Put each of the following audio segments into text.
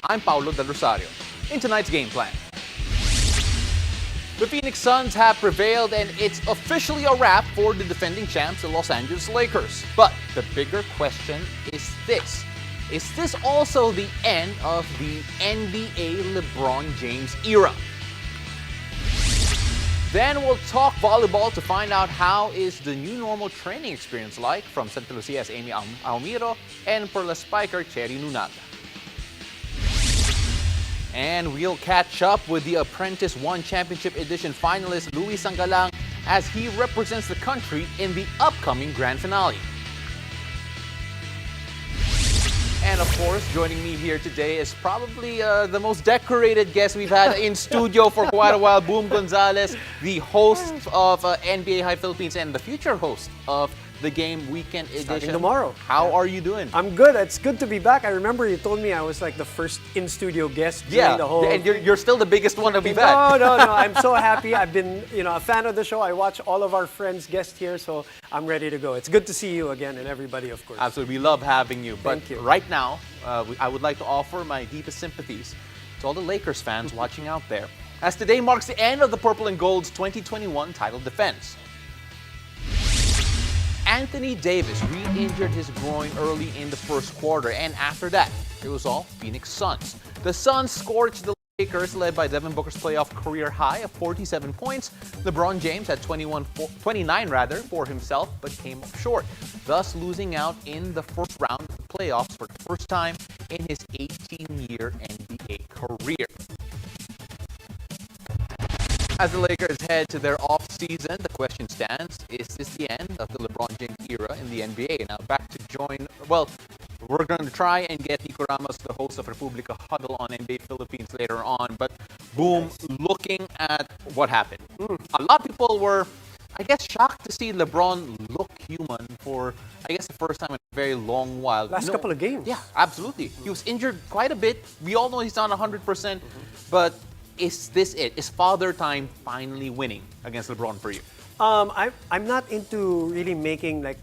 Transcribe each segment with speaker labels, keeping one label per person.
Speaker 1: I'm Paulo Del Rosario. In tonight's game plan, the Phoenix Suns have prevailed and it's officially a wrap for the defending champs, the Los Angeles Lakers. But the bigger question is this. Is this also the end of the NBA LeBron James era? Then we'll talk volleyball to find out how is the new normal training experience like from Santa Lucia's Amy Ahomiro and Perlas spiker Cherry Nunag. And we'll catch up with the Apprentice One Championship Edition finalist Louie Sangalang as he represents the country in the upcoming grand finale. And of course, joining me here today is probably the most decorated guest we've had in studio for quite a while, Boom Gonzalez, the host of NBA High Philippines and the future host of the Game Weekend Edition.
Speaker 2: Starting tomorrow.
Speaker 1: How are you doing?
Speaker 2: I'm good. It's good to be back. I remember you told me I was like the first in-studio guest during the whole...
Speaker 1: and you're still the biggest one that we've had.
Speaker 2: No. I'm so happy. I've been a fan of the show. I watch all of our friends guest here, so I'm ready to go. It's good to see you again and everybody, of course.
Speaker 1: Absolutely. We love having you. But
Speaker 2: Thank you.
Speaker 1: Right now, I would like to offer my deepest sympathies to all the Lakers fans watching out there, as today marks the end of the Purple and Gold's 2021 title defense. Anthony Davis re-injured his groin early in the first quarter, and after that, it was all Phoenix Suns. The Suns scorched the Lakers, led by Devin Booker's playoff career high of 47 points. LeBron James had 29 for himself, but came up short, thus losing out in the first round of the playoffs for the first time in his 18-year NBA career. As the Lakers head to their off-season, the question stands, is this the end of the LeBron James era in the NBA? Now back to join, we're going to try and get Nico Ramos, the host of Republica Huddle on NBA Philippines later on. But Boom, looking at what happened. A lot of people were, I guess, shocked to see LeBron look human for, I guess, the first time in a very long while.
Speaker 2: Last couple of games.
Speaker 1: Yeah, absolutely. He was injured quite a bit. We all know he's not 100%, but is this it? Is Father Time finally winning against LeBron for you?
Speaker 2: I'm not into really making like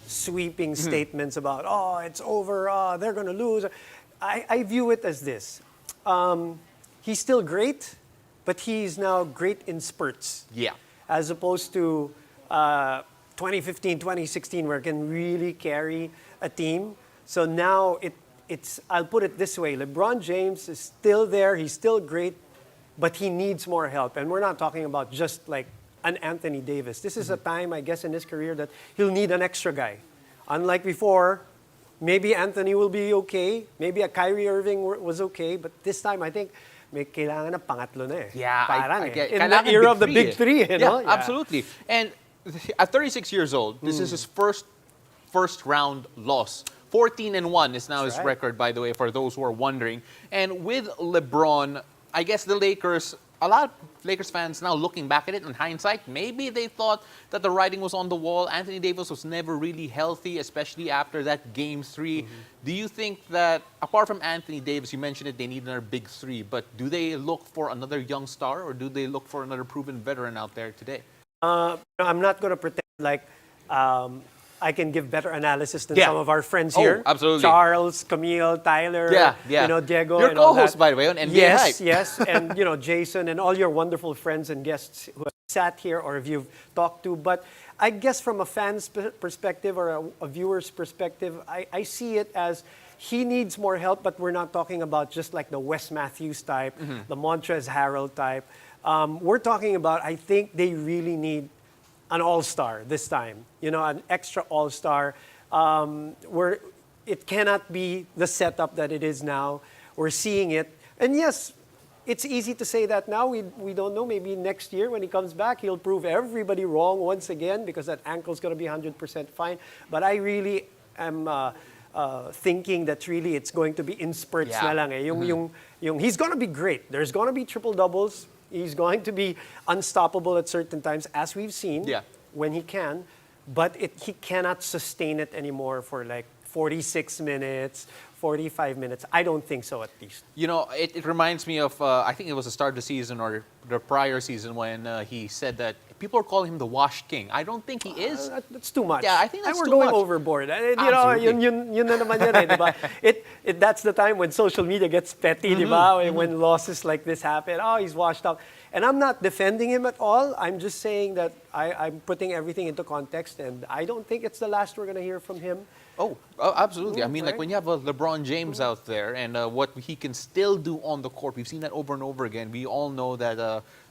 Speaker 2: sweeping statements about, it's over, they're going to lose. I view it as this. He's still great, but he's now great in spurts.
Speaker 1: Yeah.
Speaker 2: As opposed to 2015, 2016, where it can really carry a team. So now I'll put it this way, LeBron James is still there, he's still great, but he needs more help. And we're not talking about just like an Anthony Davis. This is a time, I guess, in his career that he'll need an extra guy. Unlike before, maybe Anthony will be okay, maybe a Kyrie Irving was okay, but this time I think may kailangan ng pangatlo na eh.
Speaker 1: Yeah,
Speaker 2: Parang
Speaker 1: I get
Speaker 2: in the era of the big three, you know?
Speaker 1: Yeah, absolutely. And at 36 years old, this is his first round loss. 14-1 is now his record, by the way, for those who are wondering. And with LeBron, I guess the Lakers, a lot of Lakers fans now looking back at it in hindsight, maybe they thought that the writing was on the wall. Anthony Davis was never really healthy, especially after that Game 3. Do you think that, apart from Anthony Davis, you mentioned it, they need another big three, but do they look for another young star or do they look for another proven veteran out there today?
Speaker 2: I'm not going to pretend like I can give better analysis than some of our friends here.
Speaker 1: Absolutely.
Speaker 2: Charles, Camille, Tyler, Diego.
Speaker 1: Your co-host, by the way, on NBA Hype.
Speaker 2: Yes, and Jason and all your wonderful friends and guests who have sat here or if you've talked to. But I guess from a fan's perspective or a viewer's perspective, I see it as he needs more help, but we're not talking about just like the Wes Matthews type, the Montrezl Harrell type. We're talking about, I think they really need an all-star this time, an extra all-star, where it cannot be the setup that it is now. We're seeing it. And yes, it's easy to say that now. We don't know. Maybe next year when he comes back, he'll prove everybody wrong once again because that ankle's going to be 100% fine. But I really am thinking that really it's going to be in spurts na lang eh. He's going to be great. There's going to be triple-doubles. He's going to be unstoppable at certain times, as we've seen, when he can. But he cannot sustain it anymore for like 46 minutes, 45 minutes? I don't think so, at least.
Speaker 1: You know, it reminds me of, I think it was the start of the season or the prior season when he said that people are calling him the Wash King. I don't think he is.
Speaker 2: That's too much.
Speaker 1: Yeah, I think that's
Speaker 2: we're
Speaker 1: too
Speaker 2: going
Speaker 1: much.
Speaker 2: overboard. You know,
Speaker 1: Absolutely.
Speaker 2: yun na naman yan, diba? That's the time when social media gets petty, diba? When losses like this happen. Oh, he's washed up. And I'm not defending him at all. I'm just saying that I'm putting everything into context, and I don't think it's the last we're going to hear from him.
Speaker 1: Oh, absolutely. I mean, like
Speaker 2: right.
Speaker 1: when you have a LeBron James out there and what he can still do on the court, we've seen that over and over again. We all know that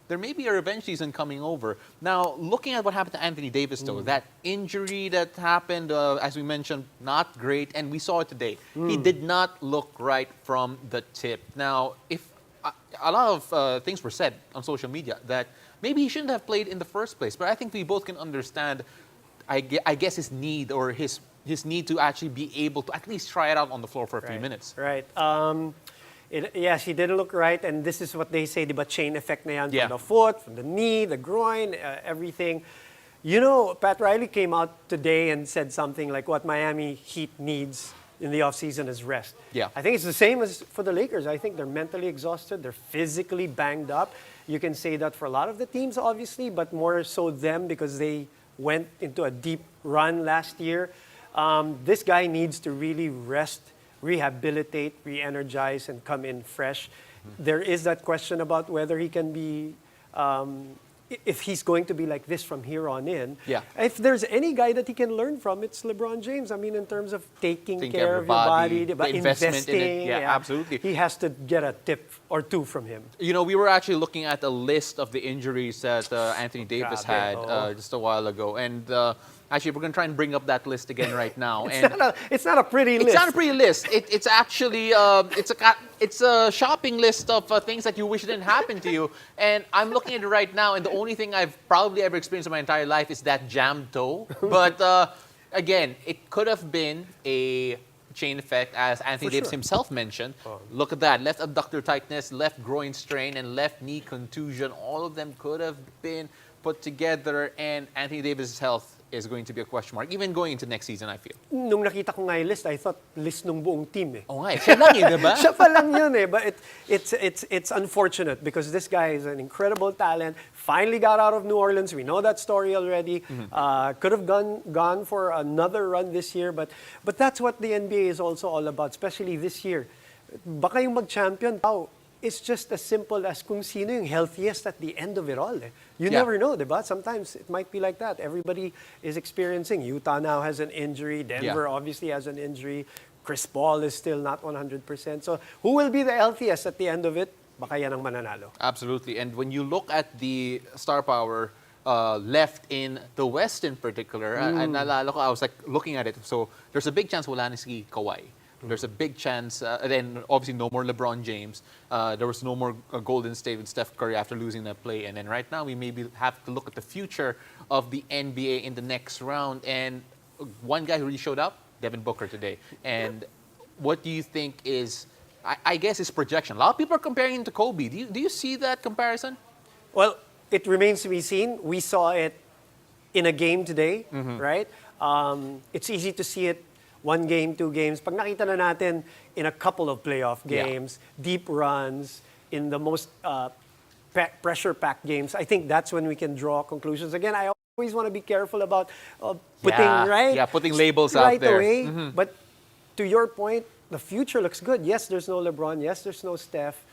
Speaker 1: there may be a revenge season coming over. Now, looking at what happened to Anthony Davis, though, that injury that happened, as we mentioned, not great, and we saw it today. He did not look right from the tip. Now, if a lot of things were said on social media that maybe he shouldn't have played in the first place, but I think we both can understand, I guess, his need or his need to actually be able to at least try it out on the floor for a few minutes.
Speaker 2: Right. Yes, he didn't look right, and this is what they say, diba, chain effect na yan, from the foot, from the knee, the groin, everything. You know, Pat Riley came out today and said something like what Miami Heat needs in the offseason is rest.
Speaker 1: Yeah.
Speaker 2: I think it's the same as for the Lakers. I think they're mentally exhausted, they're physically banged up. You can say that for a lot of the teams, obviously, but more so them because they went into a deep run last year. This guy needs to really rest, rehabilitate, re-energize, and come in fresh. There is that question about whether he can be, if he's going to be like this from here on in.
Speaker 1: Yeah.
Speaker 2: If there's any guy that he can learn from, it's LeBron James. I mean, in terms of taking
Speaker 1: Taking
Speaker 2: care of your body,
Speaker 1: the investment
Speaker 2: investing.
Speaker 1: in it. Yeah, absolutely.
Speaker 2: He has to get a tip or two from him.
Speaker 1: You know, we were actually looking at a list of the injuries that Anthony Davis had just a while ago. And actually, we're going to try and bring up that list again right now.
Speaker 2: It's not a pretty list.
Speaker 1: It's not a pretty list. It's actually it's a shopping list of things that you wish didn't happen to you. And I'm looking at it right now, and the only thing I've probably ever experienced in my entire life is that jammed toe. But again, it could have been a chain effect, as Anthony Davis himself mentioned. Look at that. Left abductor tightness, left groin strain, and left knee contusion. All of them could have been put together, and Anthony Davis' health is going to be a question mark, even going into next season, I feel.
Speaker 2: Nung nakita ko nga yung list, I thought list ng buong team eh.
Speaker 1: Oh nga, siya lang eh, diba?
Speaker 2: Siya pa lang yun eh. But it's unfortunate because this guy is an incredible talent. Finally got out of New Orleans. We know that story already. Could have gone for another run this year. But that's what the NBA is also all about, especially this year. Baka yung mag-champion, it's just as simple as kung sino yung healthiest at the end of it all. Eh. You never know, diba? Sometimes it might be like that. Everybody is experiencing. Utah now has an injury. Denver obviously has an injury. Chris Paul is still not 100%. So who will be the healthiest at the end of it? Baka yan ang mananalo.
Speaker 1: Absolutely. And when you look at the star power left in the West in particular, naalala ko, I was like looking at it. So there's a big chance wala na si Kawhi. There's a big chance, then obviously no more LeBron James. There was no more Golden State with Steph Curry after losing that play. And then right now we maybe have to look at the future of the NBA in the next round. And one guy who really showed up, Devin Booker today. And what do you think is, I guess, his projection? A lot of people are comparing him to Kobe. Do you see that comparison?
Speaker 2: Well, it remains to be seen. We saw it in a game today, right? It's easy to see it 1 game, 2 games. Pag nakita na natin in a couple of playoff games, deep runs, in the most pressure-packed games, I think that's when we can draw conclusions. Again, I always want to be careful about
Speaker 1: putting labels out
Speaker 2: right
Speaker 1: there.
Speaker 2: away. But to your point, the future looks good. Yes, there's no LeBron. Yes, there's no Steph.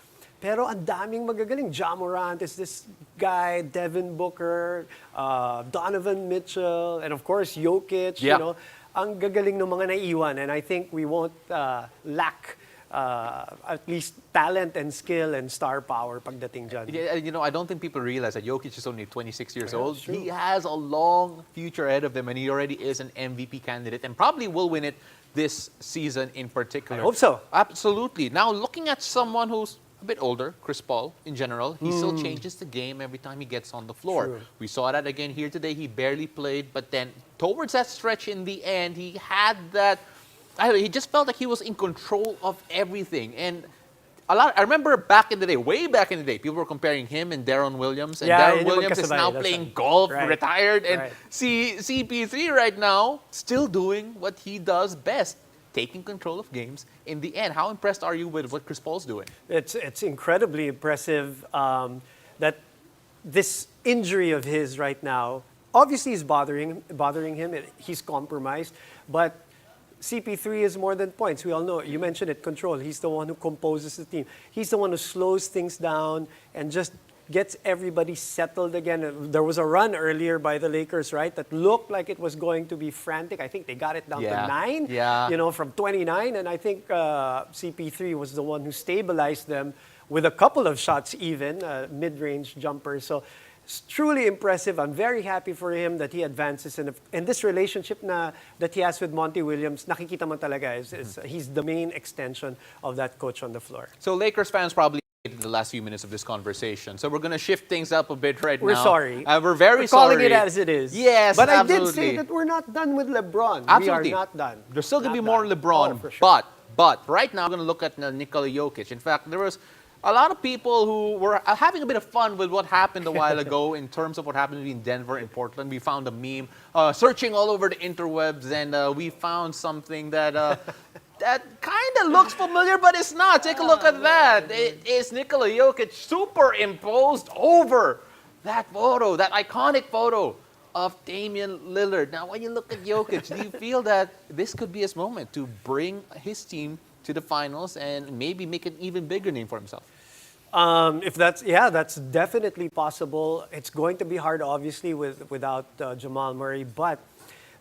Speaker 2: Pero ang daming magagaling. Ja Morant is this guy, Devin Booker, Donovan Mitchell, and of course, Jokic, you know. Ang gagaling ng mga naiiwan, and I think we won't lack at least talent and skill and star power pagdating dyan.
Speaker 1: Yeah, you know, I don't think people realize that Jokic is only 26 years old. He has a long future ahead of him, and he already is an MVP candidate and probably will win it this season in particular.
Speaker 2: I hope so.
Speaker 1: Absolutely. Now, looking at someone who's a bit older, Chris Paul, in general, he still changes the game every time he gets on the floor.
Speaker 2: True.
Speaker 1: We saw that again here today. He barely played, but then towards that stretch in the end, he had that, he just felt like he was in control of everything. And I remember back in the day, way back in the day, people were comparing him and Deron Williams. And Deron Williams is now playing golf, retired. And CP3 right now, still doing what he does best. taking control of games in the end. How impressed are you with what Chris Paul's doing?
Speaker 2: It's incredibly impressive that this injury of his right now obviously is bothering him. He's compromised, but CP3 is more than points. We all know. You mentioned it, control. He's the one who composes the team. He's the one who slows things down and just gets everybody settled again. There was a run earlier by the Lakers, right, that looked like it was going to be frantic. I think they got it down to 9, from 29. And I think CP3 was the one who stabilized them with a couple of shots even, mid-range jumpers. So it's truly impressive. I'm very happy for him that he advances. And this relationship that he has with Monty Williams, nakikita mo talaga, he's the main extension of that coach on the floor.
Speaker 1: So Lakers fans probably hated the last few minutes of this conversation. So we're going to shift things up a bit now.
Speaker 2: We're sorry.
Speaker 1: We're very
Speaker 2: sorry.
Speaker 1: Calling
Speaker 2: it as it is.
Speaker 1: Yes,
Speaker 2: but
Speaker 1: absolutely.
Speaker 2: I did say that we're not done with Lebron.
Speaker 1: Absolutely.
Speaker 2: We are not done.
Speaker 1: There's still going to be
Speaker 2: Not
Speaker 1: more
Speaker 2: done.
Speaker 1: LeBron,
Speaker 2: Oh, for sure.
Speaker 1: but right now we're going to look at Nikola Jokic. In fact, there was a lot of people who were having a bit of fun with what happened a while ago in terms of what happened between Denver and Portland. We found a meme searching all over the interwebs, and we found something that that kind of looks familiar, but it's not. Take a look at that. It is Nikola Jokic superimposed over that photo, that iconic photo of Damian Lillard. Now, when you look at Jokic, do you feel that this could be his moment to bring his team to the finals and maybe make an even bigger name for himself?
Speaker 2: If that's definitely possible. It's going to be hard, obviously, without Jamal Murray. But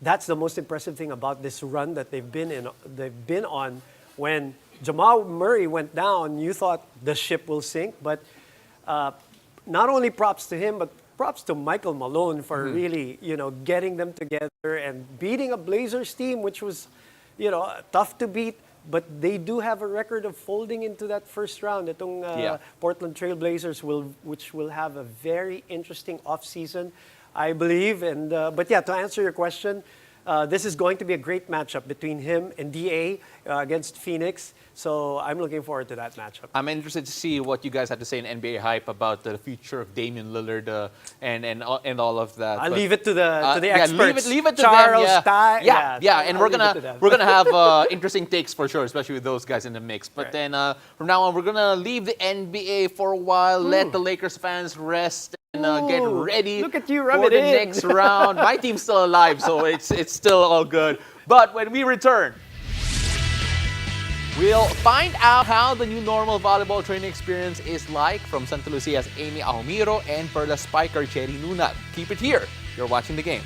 Speaker 2: that's the most impressive thing about this run that they've been on. When Jamal Murray went down, you thought the ship will sink. But not only props to him, but props to Michael Malone for really, getting them together and beating a Blazers team, which was, tough to beat. But they do have a record of folding into that first round. Itong Portland Trail Blazers which will have a very interesting offseason, I believe. And but to answer your question, this is going to be a great matchup between him and DA against Phoenix. So I'm looking forward to that matchup.
Speaker 1: I'm interested to see what you guys have to say in NBA Hype about the future of Damian Lillard and all of that.
Speaker 2: I'll leave it to the experts.
Speaker 1: Leave it to
Speaker 2: Charles,
Speaker 1: them.
Speaker 2: Ty,
Speaker 1: and we're gonna have interesting takes for sure, especially with those guys in the mix. But then from now on, we're gonna leave the NBA for a while, let the Lakers fans rest and get ready
Speaker 2: Look at you,
Speaker 1: for
Speaker 2: rub
Speaker 1: the
Speaker 2: it in.
Speaker 1: next round. My team's still alive, so it's still all good. But when we return, we'll find out how the new normal volleyball training experience is like from Santa Lucia's Amy Ahomiro and Perlas spiker Cherry Nunag. Keep it here. You're watching the game.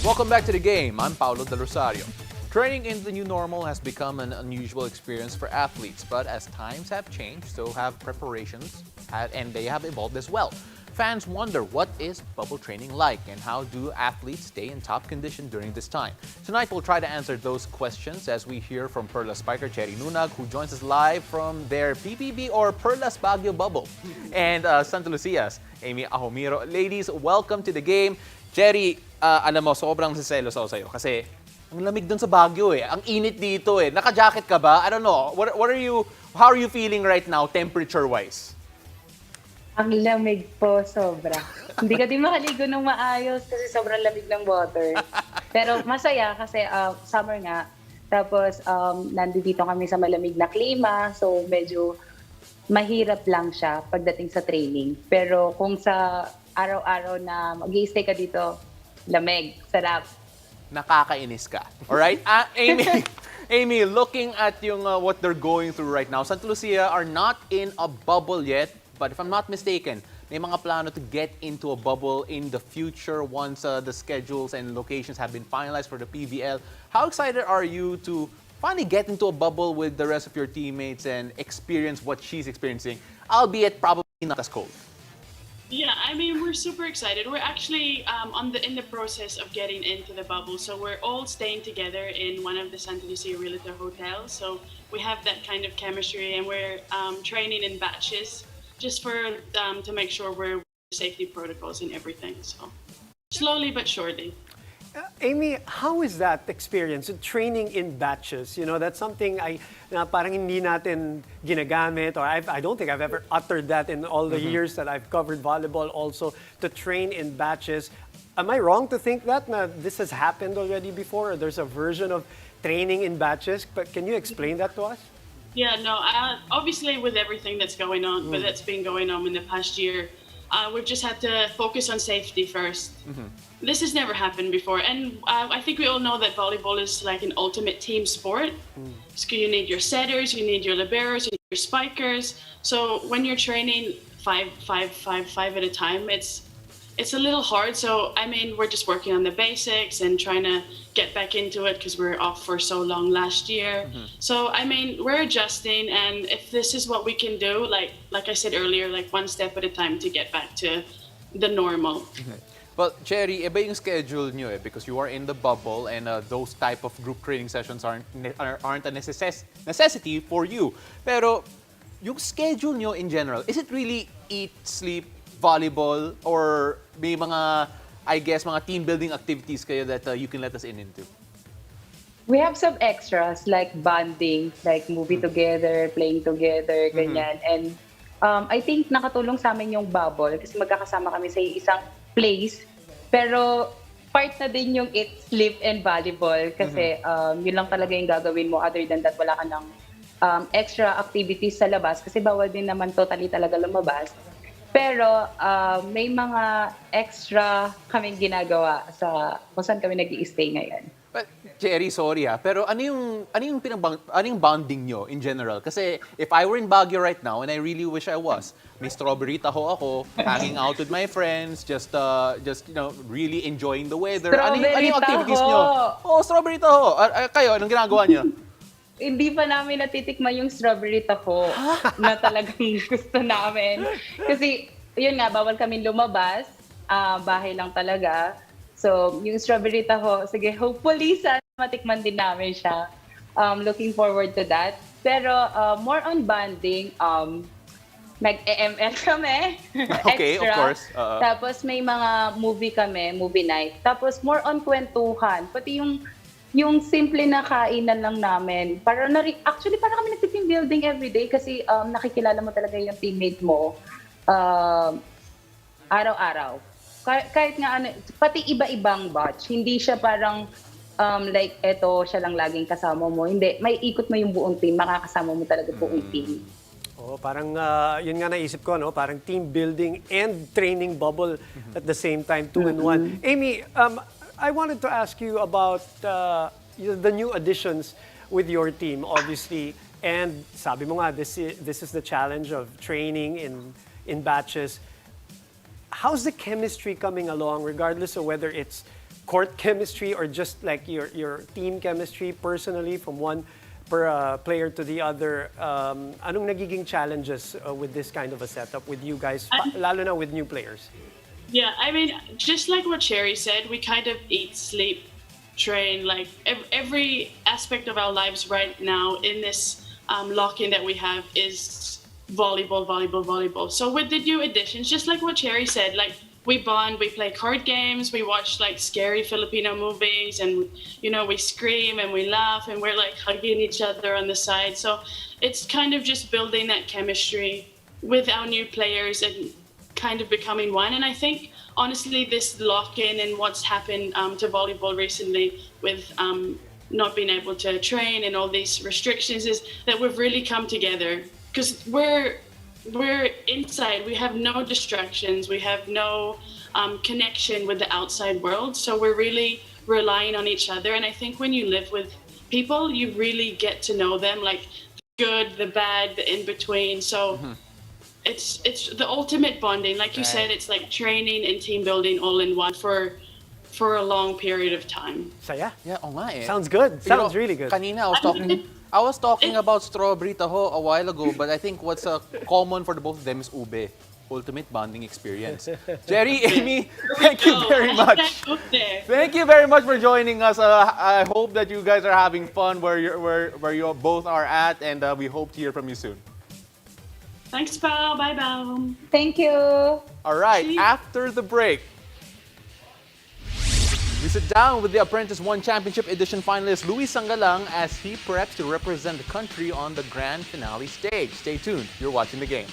Speaker 1: Welcome back to the game. I'm Paulo Del Rosario. Training in the new normal has become an unusual experience for athletes, but as times have changed, so have preparations, and they have evolved as well. Fans wonder, what is bubble training like, and how do athletes stay in top condition during this time? Tonight, we'll try to answer those questions as we hear from Perlas spiker Cherry Nunag, who joins us live from their PPB or Perlas Baguio bubble, and Santa Lucia's Amy Ahomiro. Ladies, welcome to the game. Cherry, alam mo, sobrang siselos ako sa'yo kasi ang lamig doon sa Baguio eh. Ang init dito eh. Naka-jacket ka ba? I don't know. How are you feeling right now, temperature-wise?
Speaker 3: Ang lamig po, sobra. Hindi ka din makaligo ng maayos kasi sobrang lamig ng water. Pero masaya kasi summer nga. Tapos nandito kami sa malamig na klima. So medyo mahirap lang siya pagdating sa training. Pero kung sa araw-araw na mag-i-stay ka dito, lamig, sarap.
Speaker 1: Nakakainis ka. Alright? Amy, looking at yung what they're going through right now, Santa Lucia are not in a bubble yet. But if I'm not mistaken, may mga plano to get into a bubble in the future once the schedules and locations have been finalized for the PVL. How excited are you to finally get into a bubble with the rest of your teammates and experience what she's experiencing, albeit probably not as cold?
Speaker 4: Yeah, I mean, we're super excited. We're actually in the process of getting into the bubble. So we're all staying together in one of the Santa Lucia Realtor hotels. So we have that kind of chemistry, and we're training in batches just to make sure we're safety protocols and everything. So slowly but surely.
Speaker 2: Amy, how is that experience, training in batches? You know, that's something na parang hindi natin ginagamit, or I don't think I've ever uttered that in all the years that I've covered volleyball also, to train in batches. Am I wrong to think that this has happened already before, or there's a version of training in batches? But can you explain that to us?
Speaker 4: Yeah, no, obviously with everything that's going on, but that's been going on in the past year, we've just had to focus on safety first. This has never happened before, and I think we all know that volleyball is like an ultimate team sport. So you need your setters, you need your liberos, you need your spikers. So when you're training five at a time, it's a little hard. So I mean, we're just working on the basics and trying to get back into it because we were off for so long last year. So I mean, we're adjusting, and if this is what we can do, like I said earlier, like one step at a time to get back to the normal.
Speaker 1: Well, Cherry, iba yung schedule nyo eh, because you are in the bubble and those type of group training sessions aren't a necessity for you. Pero yung schedule nyo in general, is it really eat, sleep, volleyball, or may mga, I guess, mga team building activities kayo that you can let us in into?
Speaker 3: We have some extras like bonding, like movie together, playing together, ganyan. And I think nakatulong sa amin yung bubble kasi magkakasama kami sa isang place. Pero part na din yung eat, sleep, and volleyball kasi yun lang talaga yung gagawin mo. Other than that, wala ka ng extra activities sa labas kasi bawal din naman totally talaga lumabas. Pero may mga extra kaming ginagawa sa kung saan kami nag-i-stay ngayon.
Speaker 1: But, Cherry, sorry pero ano yung bonding nyo in general? Kasi if I were in Baguio right now, and I really wish I was, may strawberry taho ako, hanging out with my friends, just really enjoying the weather. Ano yung activities
Speaker 3: taho!
Speaker 1: nyo? Oh, strawberry taho. Kayo, anong ginagawa nyo?
Speaker 3: Hindi pa namin natitikman yung strawberry taho na talagang gusto namin. Kasi, yun nga, bawal kami lumabas. Bahay lang talaga. So, yung strawberry taho, sige, hopefully, sana matikman din namin siya. Looking forward to that. Pero, more on bonding, nag-EML kami.
Speaker 1: Okay,
Speaker 3: extra.
Speaker 1: of course.
Speaker 3: Tapos, may mga movie kami, movie night. Tapos, more on kwentuhan. Pati yung simple na kainan lang namin. Actually, parang kami nag-team building everyday kasi nakikilala mo talaga yung teammate mo araw-araw. Kahit nga pati iba-ibang batch. Hindi siya parang like eto siya lang laging kasama mo. Hindi, may ikot mo yung buong team, makakasama mo talaga buong team.
Speaker 2: Oh, parang yun nga naisip ko, no? Parang team building and training bubble at the same time, 2 in 1. Amy, I wanted to ask you about the new additions with your team, obviously. And sabi mo nga, this is the challenge of training in batches. How's the chemistry coming along, regardless of whether it's court chemistry or just like your team chemistry personally from one player to the other? Anong nagiging challenges with this kind of a setup with you guys, lalo na with new players?
Speaker 4: Yeah, I mean, just like what Cherry said, we kind of eat, sleep, train, like every aspect of our lives right now in this lock-in that we have is volleyball. So with the new additions, just like what Cherry said, like we bond, we play card games, we watch like scary Filipino movies, and we scream and we laugh and we're like hugging each other on the side. So it's kind of just building that chemistry with our new players and kind of becoming one. And I think honestly this lock-in and what's happened to volleyball recently with not being able to train and all these restrictions is that we've really come together, because we're inside, we have no distractions, we have no connection with the outside world, so we're really relying on each other. And I think when you live with people, you really get to know them, like the good, the bad, the in between. So it's the ultimate bonding, like you said. It's like training and team building all in one for a long period of time.
Speaker 2: Saya.
Speaker 1: Yeah, oo nga eh.
Speaker 2: Sounds good.
Speaker 1: You know,
Speaker 2: Sounds really good.
Speaker 1: Kanina I was talking about strawberry taho a while ago, but I think what's common for the both of them is ube. Ultimate bonding experience. Jerry, Amy, thank you very much. Thank you very much for joining us. I hope that you guys are having fun where you both are at, and we hope to hear from you soon.
Speaker 4: Thanks, pal. Bye, pal.
Speaker 3: Thank you.
Speaker 1: All right, after the break, we sit down with the Apprentice 1 Championship Edition finalist Louie Sangalang as he preps to represent the country on the grand finale stage. Stay tuned. You're watching the game.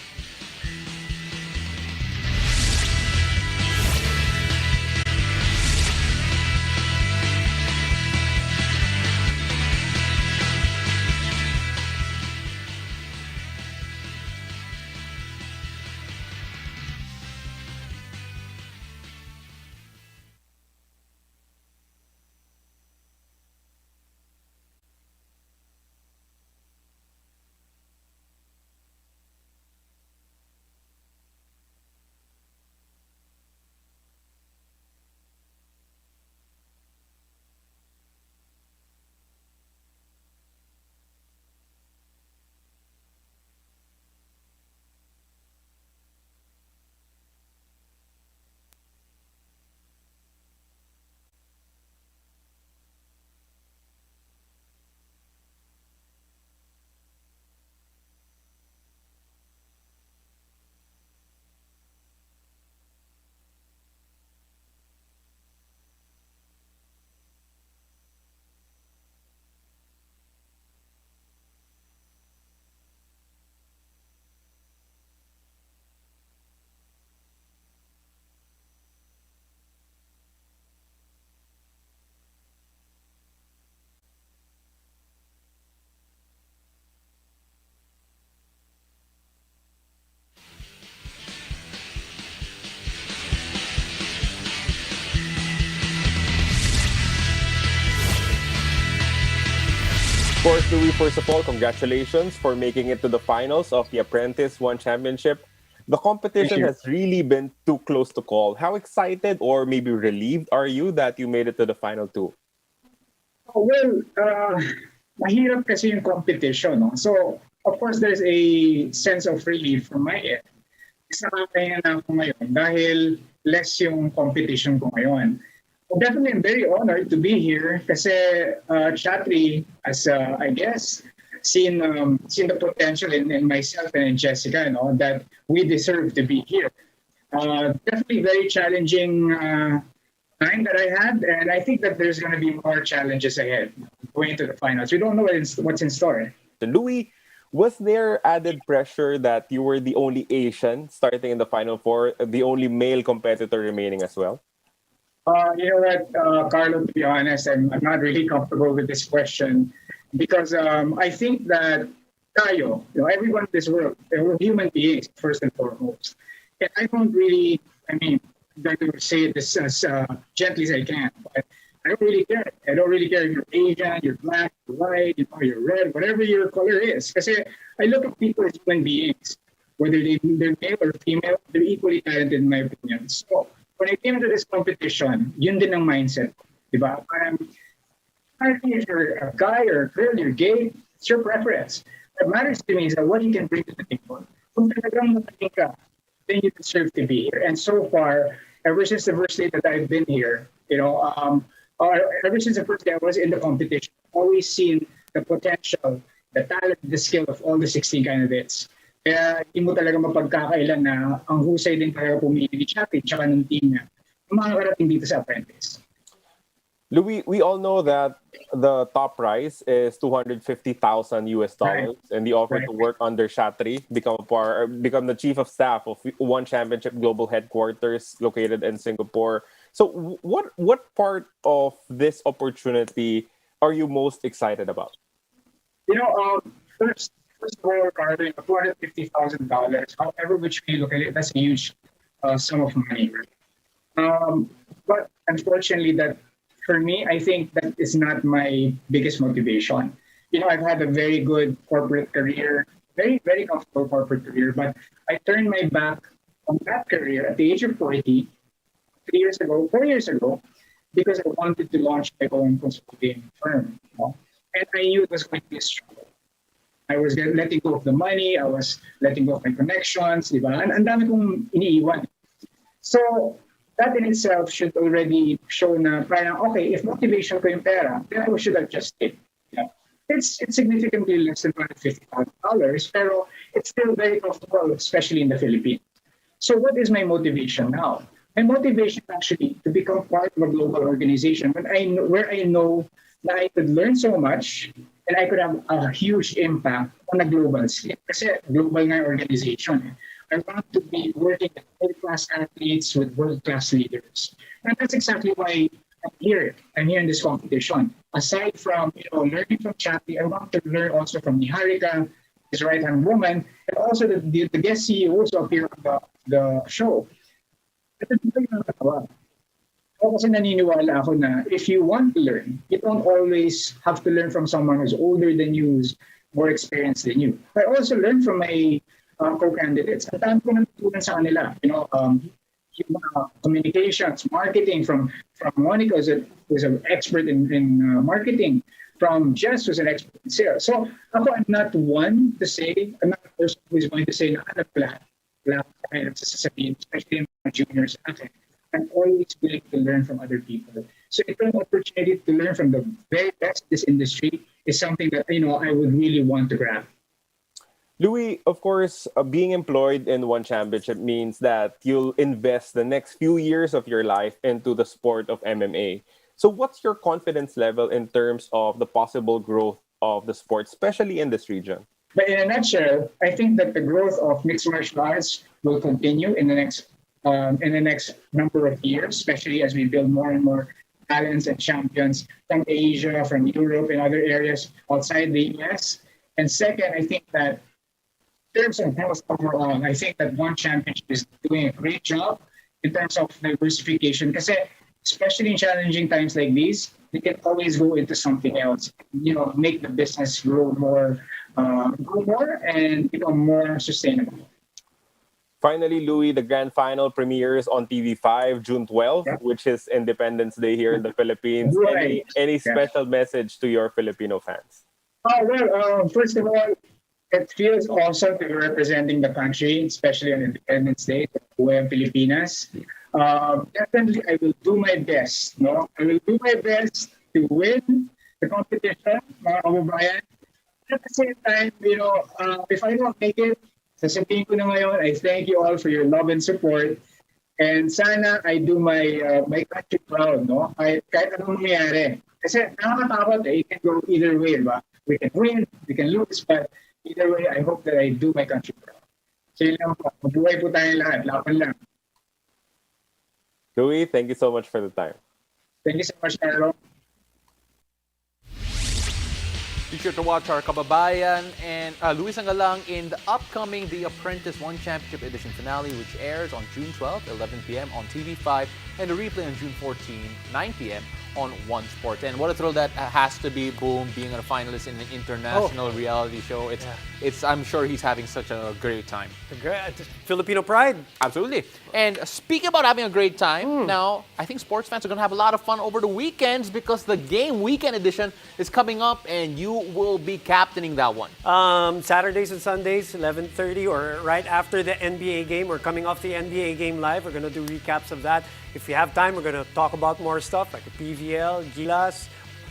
Speaker 5: Of course, Louie, first of all, congratulations for making it to the finals of the Apprentice 1 Championship. The competition has really been too close to call. How excited or maybe relieved are you that you made it to the final two?
Speaker 6: Well, mahirap kasi yung competition. No? So, of course, there's a sense of relief from my end. Nakakaya na ako ngayon dahil less yung competition ko ngayon. Definitely, I'm very honored to be here kasi Chatri has, I guess, seen the potential in myself and in Jessica, that we deserve to be here. Definitely very challenging time that I had, and I think that there's going to be more challenges ahead going to the finals. We don't know what's in store.
Speaker 5: Louie, was there added pressure that you were the only Asian starting in the Final Four, the only male competitor remaining as well?
Speaker 6: You know what, Carlo, to be honest, I'm not really comfortable with this question because I think that tayo, everyone in this world, we're human beings first and foremost. And I don't really, I'm going to say this as gently as I can, but I don't really care. I don't really care if you're Asian, you're black, you're white, you're red, whatever your color is. Because I look at people as human beings, whether they're male or female, they're equally talented in my opinion. So when I came into this competition, yun din ang mindset. Diba? I think if you're a guy or a girl, you're gay, it's your preference. What matters to me is that what you can bring to the table. Kung talagang magaling ka, then you deserve to be here. And so far, ever since the first day that I've been here, ever since the first day I was in the competition, I've always seen the potential, the talent, the skill of all the 16 candidates. Kaya hindi mo talaga mapagkakailan na ang husay din talaga pumili ni Chappie tsaka ng team niya ang makakarating dito sa Apprentice.
Speaker 5: Louis, we all know that the top prize is 250,000 US dollars, and the offer to work under Shatri, become the chief of staff of One Championship Global Headquarters located in Singapore. So, what part of this opportunity are you most excited about?
Speaker 6: You know, first of all, regarding $250,000, however which way you look at it, that's a huge sum of money. But unfortunately, that for me, I think that is not my biggest motivation. You know, I've had a very good corporate career, very, very comfortable corporate career, but I turned my back on that career at the age of 40, 4 years ago, because I wanted to launch my own consulting firm. You know? And I knew it was going to be a struggle. I was letting go of the money, I was letting go of my connections, di ba? Ang dami kong iniiwan. So, that in itself should already show na parang, okay, if motivation ko yung pera, then I should have just stayed. Yeah. It's significantly less than $250,000, pero it's still very comfortable, especially in the Philippines. So what is my motivation now? My motivation actually to become part of a global organization where I know that I could learn so much and I could have a huge impact on a global scale. Kasi global nga yung organization. I want to be working with world-class athletes, with world-class leaders. And that's exactly why I'm here. I'm here in this competition. Aside from learning from Chappie, I want to learn also from Niharika, his right-hand woman, and also the guest CEOs who appear on the show. Ito dito yung natawa. Ako kasi naniniwala ako na if you want to learn, you don't always have to learn from someone who's older than you, who's more experienced than you. I also learned from my co-candidates. Ang dami ko natutunan sa kanila. Communications, marketing from Monica, who's an expert in marketing, from Jess, who's an expert in sales. So ako, I'm not a person who is going to say na alam ko lahat. Wala ko kayo nagsasasabihin, especially in mga juniors akin. I'm always willing to learn from other people. So itong opportunity to learn from the very best in this industry is something that I would really want to grab.
Speaker 5: Louis, of course, being employed in One Championship means that you'll invest the next few years of your life into the sport of MMA. So what's your confidence level in terms of the possible growth of the sport, especially in this region?
Speaker 6: But in a nutshell, I think that the growth of mixed martial arts will continue in the next number of years, especially as we build more and more talents and champions from Asia, from Europe, and other areas outside the US. And second, I think that in terms of health overall, I think that One Championship is doing a great job in terms of diversification. Because especially in challenging times like these, we can always go into something else. Make the business grow more and become more sustainable.
Speaker 5: Finally, Louis, the grand final premieres on TV5 June 12th, which is Independence Day here in the Philippines.
Speaker 6: Right.
Speaker 5: Any special message to your Filipino fans?
Speaker 6: First of all, it feels awesome to be representing the country, especially on Independence Day, Buhay Pilipinas. Definitely, I will do my best. No, I will do my best to win the competition, mga kababayan. At the same time, if I don't make it, sasabihin ko na ngayon, I thank you all for your love and support. And sana I do my country proud, no? Kahit anong mangyari. Kasi nakakatakot it can go either way, ba? We can win, we can lose, but either way, I hope that I do my country proud. So yun lang po. Mabuhay po tayong lahat. Laban lang.
Speaker 5: Louis, thank you so much for the time.
Speaker 6: Thank you so much, Carlo.
Speaker 1: Be sure to watch our kababayan and Louie Sangalang in the upcoming The Apprentice One Championship Edition finale, which airs on June 12th, 11 p.m. on TV5, and a replay on June 14, 9 p.m. on One Sport. And what a thrill that has to be, Boom, being a finalist in an international reality show. I'm sure he's having such a great time.
Speaker 2: Filipino pride.
Speaker 1: Absolutely. And speaking about having a great time, now I think sports fans are going to have a lot of fun over the weekends because the game weekend edition is coming up and you will be captaining that one.
Speaker 2: Saturdays and Sundays, 11:30 or right after the NBA game. We're coming off the NBA game live. We're going to do recaps of that. If you have time, we're going to talk about more stuff like PVL, Gilas,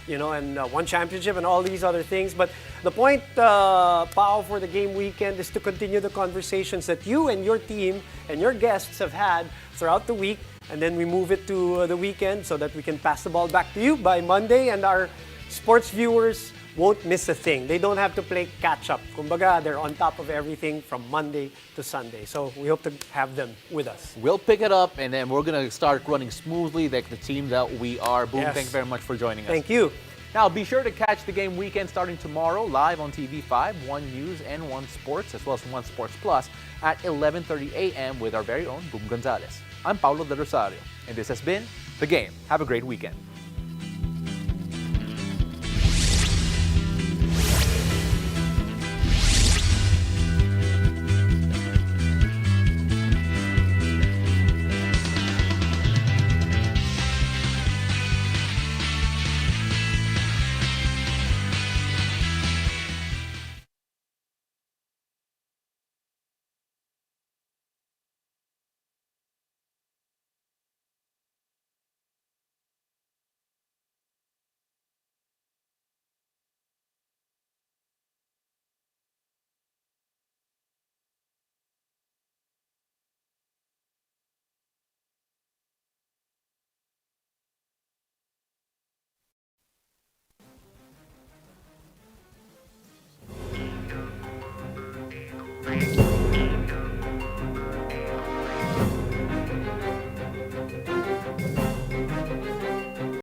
Speaker 2: and one championship and all these other things. But the point, Pao, for the game weekend is to continue the conversations that you and your team and your guests have had throughout the week. And then we move it to the weekend so that we can pass the ball back to you by Monday. And our sports viewers won't miss a thing. They don't have to play catch-up. Kumbaga, they're on top of everything from Monday to Sunday. So we hope to have them with us.
Speaker 1: We'll pick it up, and then we're going to start running smoothly like the team that we are. Boom,
Speaker 2: Yes.
Speaker 1: thank you very much for joining us.
Speaker 2: Thank you.
Speaker 1: Now, be sure to catch the game weekend starting tomorrow live on TV5, One News and One Sports, as well as One Sports Plus at 11:30 a.m. with our very own Boom Gonzalez. I'm Paulo De Rosario, and this has been The Game. Have a great weekend.